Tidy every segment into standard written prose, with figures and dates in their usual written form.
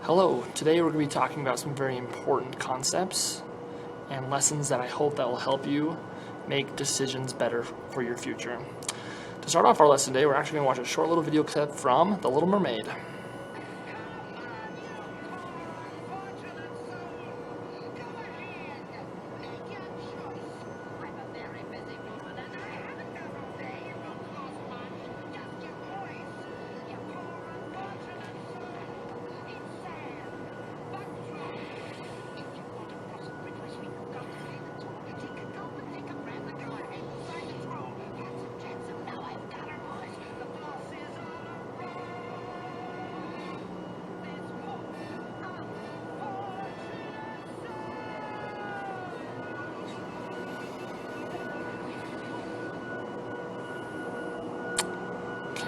Hello, today we're going to be talking about some very important concepts and lessons that I hope that will help you make decisions better for your future. To start off our lesson today, we're actually going to watch a short little video clip from The Little Mermaid.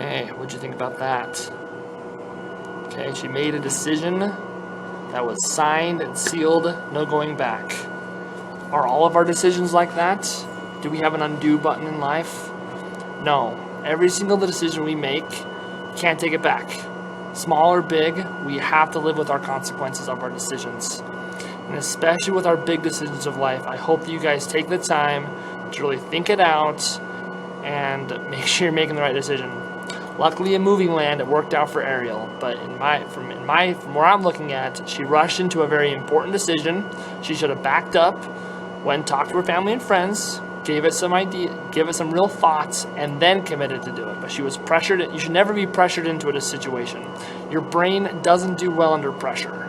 Okay, what'd you think about that? Okay, she made a decision that was signed and sealed, no going back. Are all of our decisions like that? Do we have an undo button in life? No. Every single decision we make, can't take it back. Small or big, we have to live with our consequences of our decisions. And especially with our big decisions of life, I hope that you guys take the time to really think it out and make sure you're making the right decision. Luckily in Moving Land, it worked out for Ariel, but from where I'm looking at, she rushed into a very important decision. She should have backed up, went and talked to her family and friends, gave it some real thoughts, and then committed to do it. But she was pressured. You should never be pressured into a situation. Your brain doesn't do well under pressure.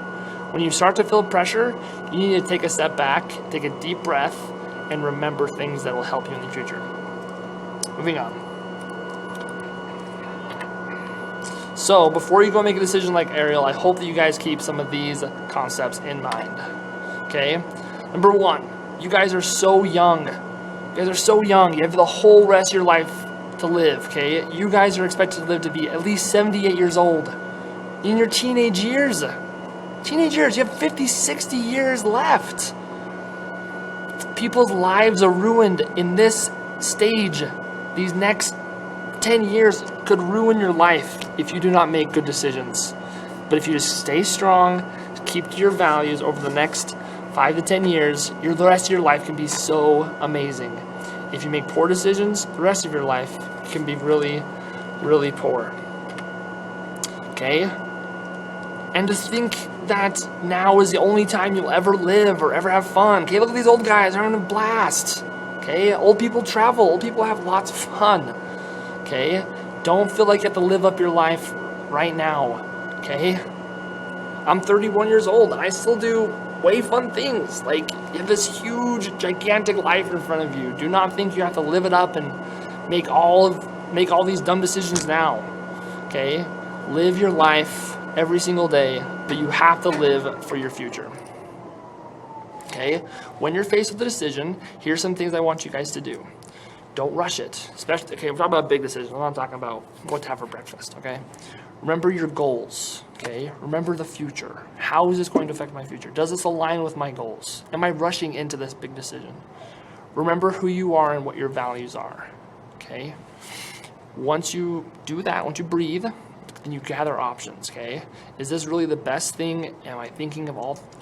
When you start to feel pressure, you need to take a step back, take a deep breath, and remember things that will help you in the future. Moving on. So before you go make a decision like Ariel, I hope that you guys keep some of these concepts in mind. Okay? Number one, you guys are so young. You guys are so young. You have the whole rest of your life to live. Okay? You guys are expected to live to be at least 78 years old. In your teenage years. You have 50, 60 years left. People's lives are ruined in this stage. These next 10 years could ruin your life if you do not make good decisions. But if you just stay strong, keep to your values over the next 5 to 10 years, the rest of your life can be so amazing. If you make poor decisions, the rest of your life can be really, really poor. Okay? And to think that now is the only time you'll ever live or ever have fun. Okay, look at these old guys, they're having a blast. Okay, old people travel, old people have lots of fun. Okay, don't feel like you have to live up your life right now. Okay, I'm 31 years old and I still do way fun things. Like, you have this huge, gigantic life in front of you. Do not think you have to live it up and make all these dumb decisions now. Okay, live your life every single day, but you have to live for your future. Okay, when you're faced with a decision, here's some things I want you guys to do. Don't rush it. Especially, okay, we're talking about big decisions. I'm not talking about what to have for breakfast, okay? Remember your goals, okay? Remember the future. How is this going to affect my future? Does this align with my goals? Am I rushing into this big decision? Remember who you are and what your values are, okay? Once you do that, once you breathe, then you gather options, okay? Is this really the best thing? Am I thinking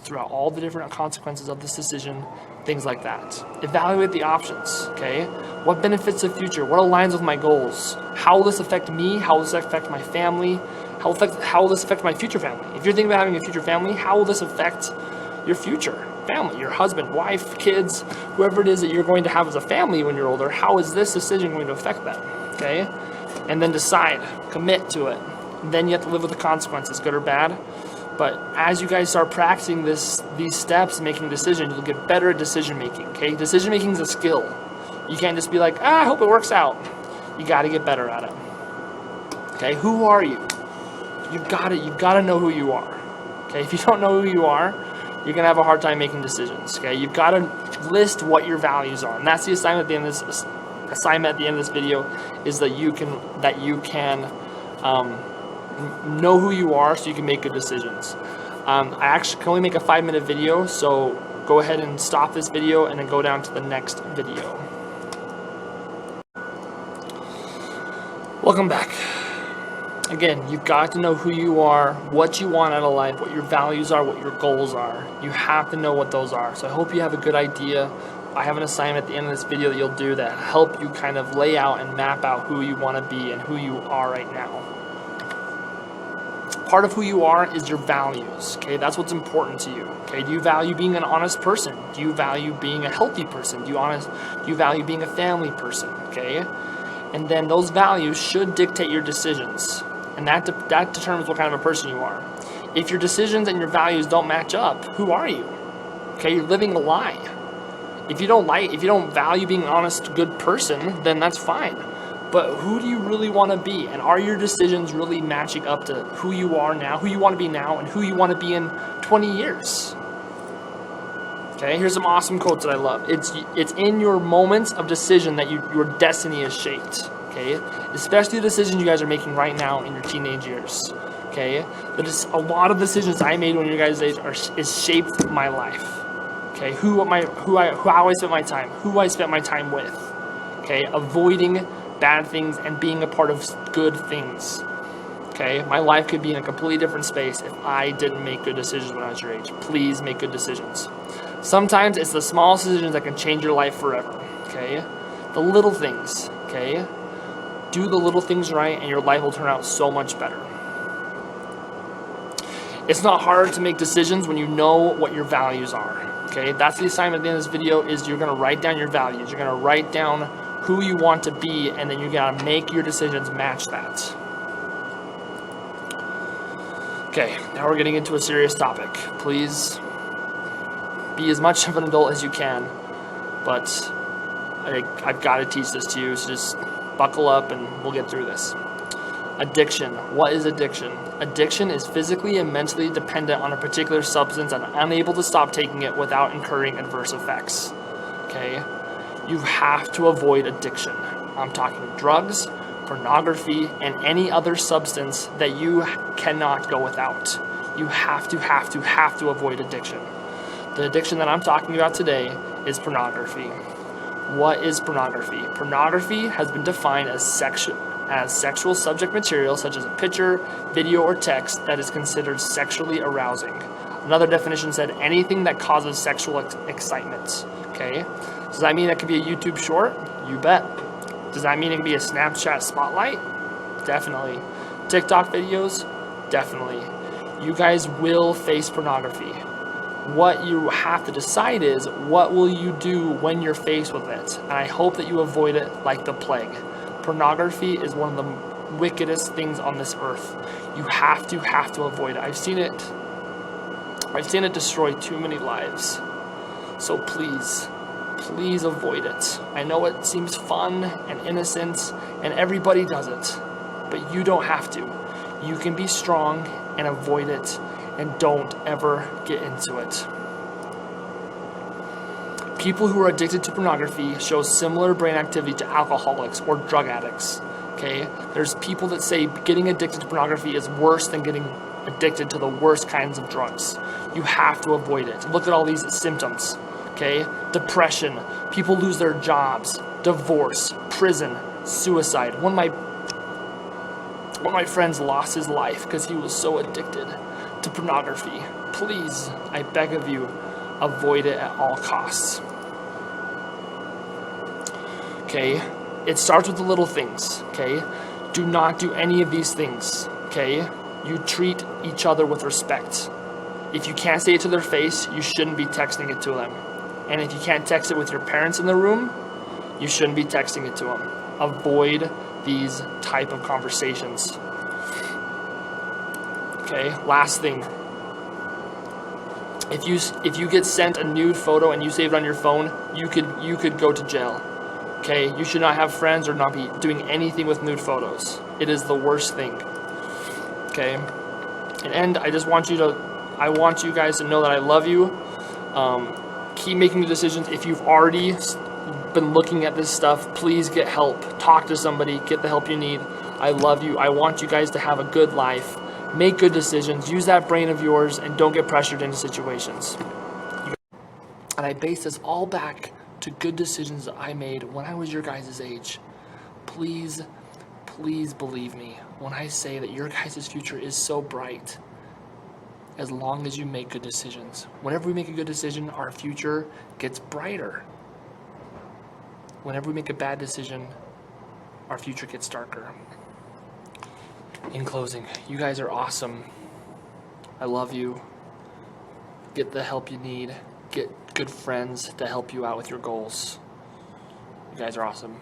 throughout all the different consequences of this decision? Things like that. Evaluate the options, okay? What benefits the future? What aligns with my goals? How will this affect me? How will this affect my family? How will this affect my future family? If you're thinking about having a future family, how will this affect your future family, your husband, wife, kids, whoever it is that you're going to have as a family when you're older? How is this decision going to affect them, okay? And then decide, commit to it. Then you have to live with the consequences, good or bad. But as you guys start practicing these steps, making decisions, you'll get better at decision making. Okay, decision making is a skill. You can't just be like, I hope it works out. You got to get better at it. Okay, who are you? You've got to know who you are. Okay, if you don't know who you are, you're gonna have a hard time making decisions. Okay, you've got to list what your values are, and that's the assignment at the end of this video, is that you can know who you are so you can make good decisions. I actually can only make a 5-minute video, so go ahead and stop this video and then go down to the next video. Welcome back. Again, you've got to know who you are, what you want out of life, what your values are, what your goals are. You have to know what those are. So I hope you have a good idea. I have an assignment at the end of this video that you'll do that help you kind of lay out and map out who you want to be and who you are right now. Part of who you are is your values, okay? That's what's important to you, okay? Do you value being an honest person? Do you value being a healthy person? Do you value being a family person, okay? And then those values should dictate your decisions, and that determines what kind of a person you are. If your decisions and your values don't match up, who are you? Okay, you're living a lie. If you don't value being an honest, good person, then that's fine. But who do you really want to be? And are your decisions really matching up to who you are now, who you want to be now, and who you want to be in 20 years? Okay, here's some awesome quotes that I love. It's in your moments of decision that your destiny is shaped. Okay, especially the decisions you guys are making right now in your teenage years. Okay, a lot of decisions I made when you guys' age is shaped my life. Okay, how I spent my time, who I spent my time with. Okay, avoiding bad things and being a part of good things. Okay, my life could be in a completely different space if I didn't make good decisions when I was your age. Please make good decisions. Sometimes it's the small decisions that can change your life forever. Okay, the little things. Okay, do the little things right and your life will turn out so much better. It's not hard to make decisions when you know what your values are. Okay, that's the assignment at the end of this video. Is you're going to write down your values. You're going to write down who you want to be, and then you gotta make your decisions match that. Okay, now we're getting into a serious topic. Please be as much of an adult as you can, but I've got to teach this to you, so just buckle up and we'll get through this. Addiction. What is addiction? Addiction is physically and mentally dependent on a particular substance and unable to stop taking it without incurring adverse effects. Okay? You have to avoid addiction. I'm talking drugs, pornography, and any other substance that you cannot go without. You have to avoid addiction. The addiction that I'm talking about today is pornography. What is pornography? Pornography has been defined as sexual subject material such as a picture, video, or text that is considered sexually arousing. Another definition said anything that causes sexual excitement. Okay? Does that mean that could be a YouTube short? You bet. Does that mean it can be a Snapchat spotlight? Definitely. TikTok videos? Definitely. You guys will face pornography. What you have to decide is, what will you do when you're faced with it? And I hope that you avoid it like the plague. Pornography is one of the wickedest things on this earth. You have to avoid it. I've seen it destroy too many lives. So please avoid it. I know it seems fun and innocent and everybody does it, but you don't have to. You can be strong and avoid it, and don't ever get into it. People who are addicted to pornography show similar brain activity to alcoholics or drug addicts. Okay? There's people that say getting addicted to pornography is worse than getting addicted to the worst kinds of drugs. You have to avoid it. Look at all these symptoms. Okay? Depression, people lose their jobs, divorce, prison, suicide. One of my friends lost his life because he was so addicted to pornography. Please, I beg of you, avoid it at all costs. Okay? It starts with the little things. Okay? Do not do any of these things. Okay? You treat each other with respect. If you can't say it to their face, you shouldn't be texting it to them. And if you can't text it with your parents in the room, you shouldn't be texting it to them. Avoid these type of conversations. Okay, last thing. If you get sent a nude photo and you save it on your phone, you could go to jail. Okay, you should not have friends or not be doing anything with nude photos. It is the worst thing. Okay, and I want you guys to know that I love you. Keep making the decisions. If you've already been looking at this stuff, please get help. Talk to somebody. Get the help you need. I love you. I want you guys to have a good life. Make good decisions. Use that brain of yours and don't get pressured into situations. And I base this all back to good decisions that I made when I was your guys' age. Please believe me. when I say that your guys' future is so bright as long as you make good decisions. Whenever we make a good decision, our future gets brighter. Whenever we make a bad decision, our future gets darker. In closing, you guys are awesome. I love you. Get the help you need. Get good friends to help you out with your goals. You guys are awesome.